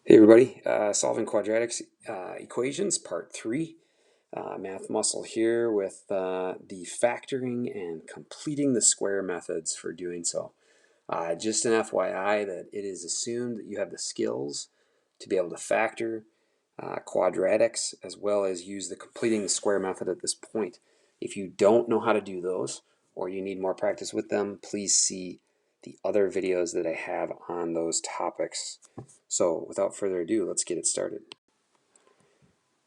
Hey everybody, solving quadratic equations, part 3. Math muscle here with the factoring and completing the square methods for doing so. Just an FYI that it is assumed that you have the skills to be able to factor quadratics as well as use the completing the square method at this point. If you don't know how to do those or you need more practice with them, please see the other videos that I have on those topics. So without further ado, let's get it started.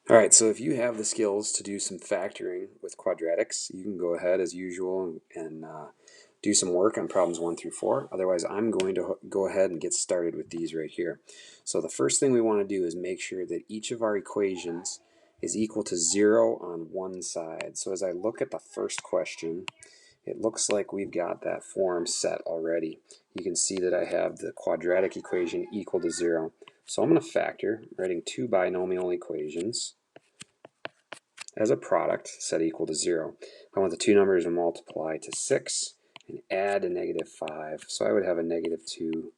All right, so if you have the skills to do some factoring with quadratics, you can go ahead as usual and do some work on problems 1 through 4. Otherwise, I'm going to go ahead and get started with these right here. So the first thing we want to do is make sure that each of our equations is equal to 0 on one side. So as I look at the first question, it looks like we've got that form set already. You can see that I have the quadratic equation equal to 0. So I'm going to factor, writing two binomial equations as a product set equal to 0. I want the two numbers to multiply to 6 and add a negative 5. So I would have a negative 2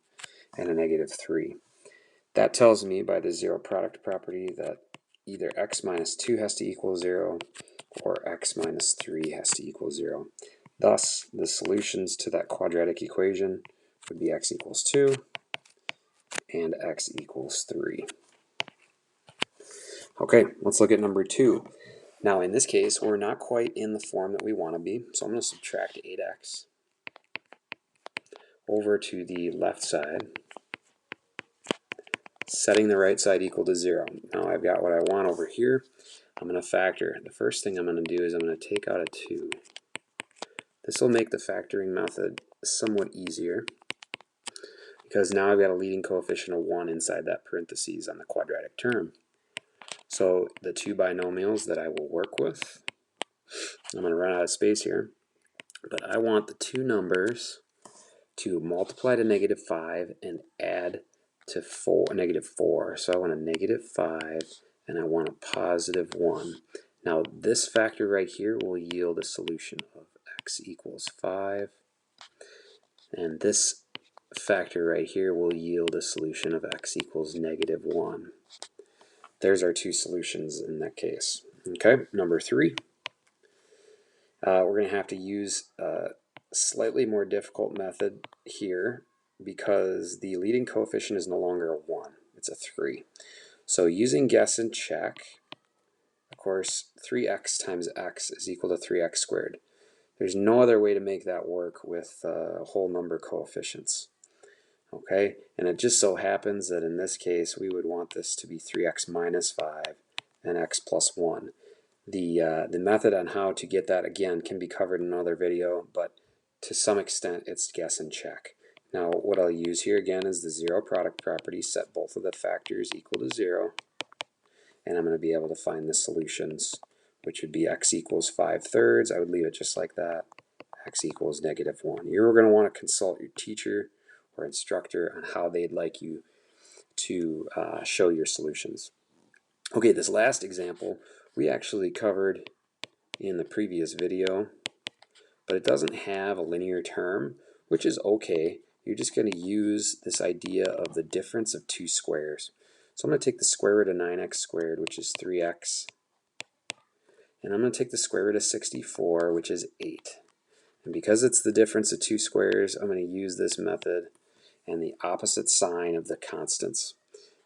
and a negative 3. That tells me by the zero product property that either x minus 2 has to equal 0 or x minus 3 has to equal 0. Thus, the solutions to that quadratic equation would be x equals 2 and x equals 3. Okay, let's look at number 2. Now in this case, we're not quite in the form that we want to be, so I'm going to subtract 8x over to the left side, setting the right side equal to 0. Now I've got what I want over here. I'm going to factor. The first thing I'm going to do is I'm going to take out a 2. This will make the factoring method somewhat easier because now I've got a leading coefficient of 1 inside that parentheses on the quadratic term. So the two binomials that I will work with, I'm going to run out of space here, but I want the two numbers to multiply to negative 5 and add to negative 4. So I want a negative 5 and I want a positive 1. Now this factor right here will yield a solution of x equals 5, and this factor right here will yield a solution of x equals negative 1. There's our two solutions in that case. Okay, number 3. We're going to have to use a slightly more difficult method here because the leading coefficient is no longer a 1, it's a 3. So using guess and check, of course, 3x times x is equal to 3x squared. There's no other way to make that work with whole number coefficients. Okay, and it just so happens that in this case we would want this to be 3x minus 5 and x plus 1. The method on how to get that, again, can be covered in another video, but to some extent it's guess and check. Now what I'll use here again is the zero product property, set both of the factors equal to 0, and I'm going to be able to find the solutions, which would be x equals 5/3. I would leave it just like that. X equals negative 1. You're going to want to consult your teacher or instructor on how they'd like you to show your solutions. Okay, this last example we actually covered in the previous video, but it doesn't have a linear term, which is okay. You're just going to use this idea of the difference of two squares. So I'm going to take the square root of 9x squared, which is 3x, and I'm going to take the square root of 64, which is 8. And because it's the difference of two squares, I'm going to use this method and the opposite sign of the constants.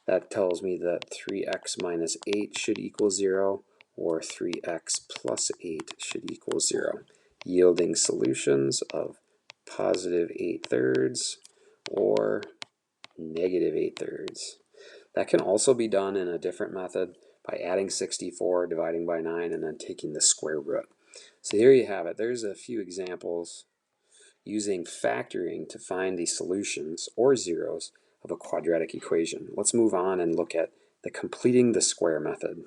That tells me that 3x minus 8 should equal 0, or 3x plus 8 should equal 0, yielding solutions of positive 8/3 or negative 8/3. That can also be done in a different method by adding 64, dividing by 9, and then taking the square root. So here you have it. There's a few examples using factoring to find the solutions or zeros of a quadratic equation. Let's move on and look at the completing the square method.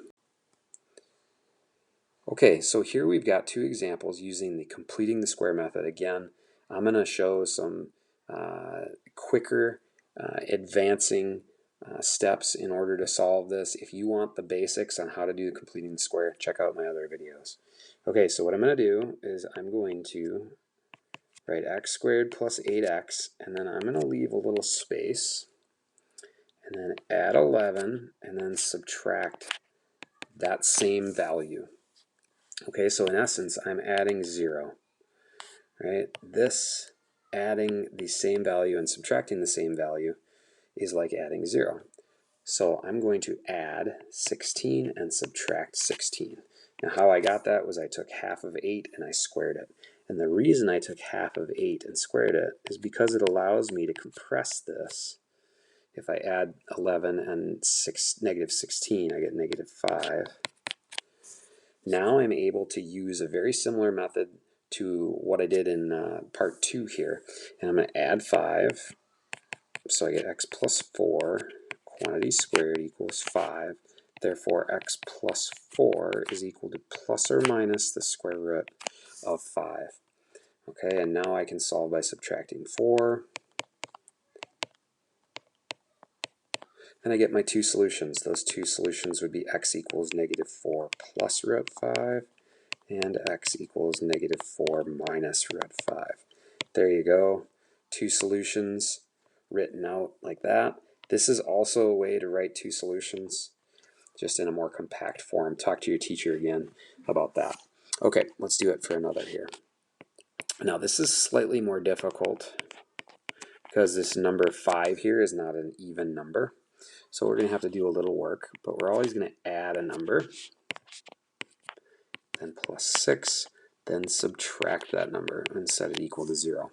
Okay, so here we've got two examples using the completing the square method. Again, I'm going to show some quicker advancing steps in order to solve this. If you want the basics on how to do completing the square, check out my other videos. Okay, so what I'm going to do is I'm going to write x squared plus 8x, and then I'm going to leave a little space, and then add 11, and then subtract that same value. Okay, so in essence, I'm adding 0. Right? This adding the same value and subtracting the same value is like adding 0. So I'm going to add 16 and subtract 16. Now how I got that was I took half of 8 and I squared it. And the reason I took half of 8 and squared it is because it allows me to compress this. If I add 11 and negative 16, I get negative 5. Now I'm able to use a very similar method to what I did in part 2 here. And I'm going to add 5. So I get x plus 4, quantity squared equals 5. Therefore, x plus 4 is equal to plus or minus the square root of 5. Okay, and now I can solve by subtracting 4. And I get my two solutions. Those two solutions would be x equals negative 4 plus root 5 and x equals negative 4 minus root 5. There you go. Two solutions written out like that. This is also a way to write two solutions, just in a more compact form. Talk to your teacher again about that. Okay, let's do it for another here. Now this is slightly more difficult because this number 5 here is not an even number. So we're going to have to do a little work, but we're always going to add a number, then plus 6, then subtract that number and set it equal to 0.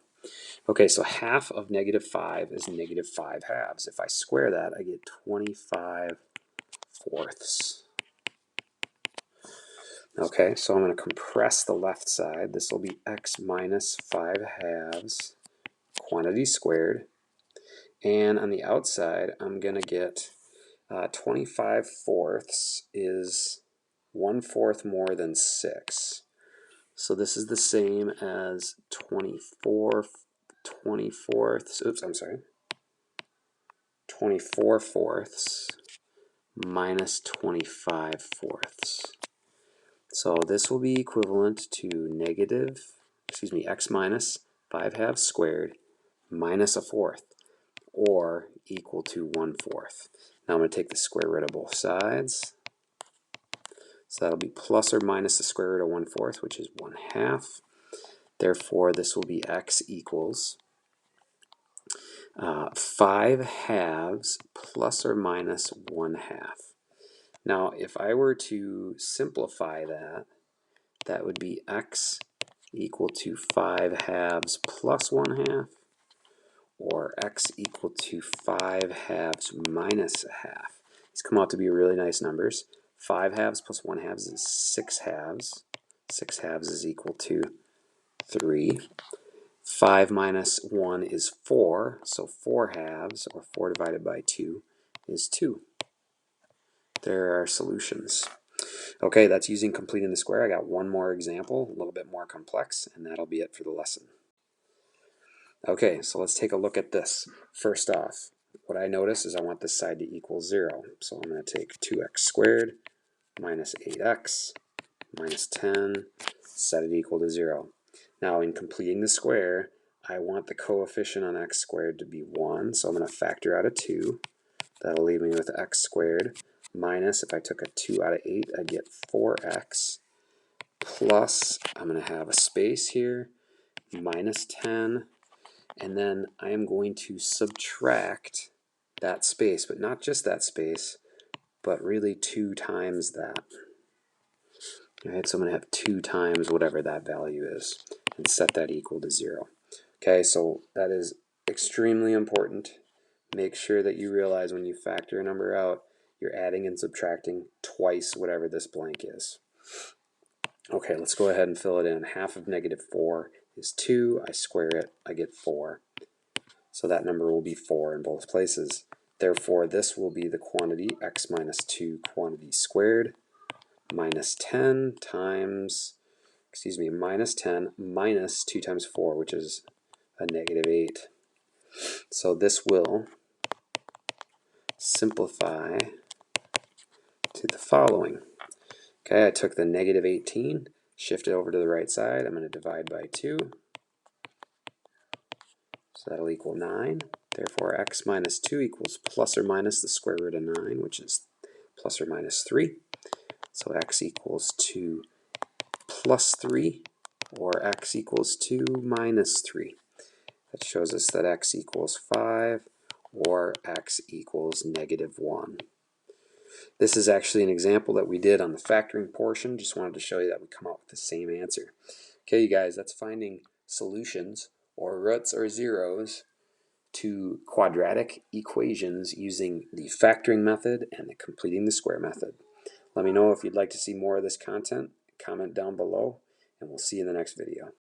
Okay, so half of negative 5 is negative 5 halves. If I square that, I get 25 fourths. Okay, so I'm going to compress the left side. This will be x minus 5 halves, quantity squared. And on the outside, I'm going to get 25 fourths is 1/4 more than 6. So this is the same as 24 fourths, oops, I'm sorry, 24 fourths minus 25 fourths. So this will be equivalent to x minus 5 halves squared minus a fourth, or equal to 1/4. Now I'm going to take the square root of both sides. So that'll be plus or minus the square root of 1/4, which is 1/2. Therefore, this will be x equals 5 halves plus or minus 1/2. Now, if I were to simplify that, that would be x equal to 5 halves plus 1/2, or x equal to 5 halves minus a half. These come out to be really nice numbers. 5 halves plus 1 halves is 6 halves. 6 halves is equal to 3. 5 minus 1 is 4, so 4 halves, or 4 divided by 2, is 2. There are solutions. Okay, that's using completing the square. I got one more example, a little bit more complex, and that'll be it for the lesson. Okay, so let's take a look at this. First off, what I notice is I want this side to equal 0. So I'm going to take 2x squared minus 8x minus 10, set it equal to 0. Now in completing the square, I want the coefficient on x squared to be 1, so I'm going to factor out a 2. That'll leave me with x squared minus, if I took a 2 out of 8, I'd get 4x plus, I'm going to have a space here, minus 10, and then I am going to subtract that space, but not just that space, but really 2 times that. Alright, so I'm going to have 2 times whatever that value is, and set that equal to 0. Okay, so that is extremely important. Make sure that you realize when you factor a number out, you're adding and subtracting twice whatever this blank is. Okay, let's go ahead and fill it in. Half of negative 4 is 2. I square it, I get 4. So that number will be 4 in both places. Therefore, this will be the quantity x minus 2 quantity squared minus 10 times, minus 10 minus 2 times 4, which is a negative 8. So this will simplify to the following. Okay, I took the negative 18, shift it over to the right side. I'm going to divide by 2. So that'll equal 9. Therefore, x minus 2 equals plus or minus the square root of 9, which is plus or minus 3. So x equals 2 plus 3, or x equals 2 minus 3. That shows us that x equals 5, or x equals -1. This is actually an example that we did on the factoring portion. Just wanted to show you that we come out with the same answer. Okay, you guys, that's finding solutions, or roots or zeros, to quadratic equations using the factoring method and the completing the square method. Let me know if you'd like to see more of this content. Comment down below, and we'll see you in the next video.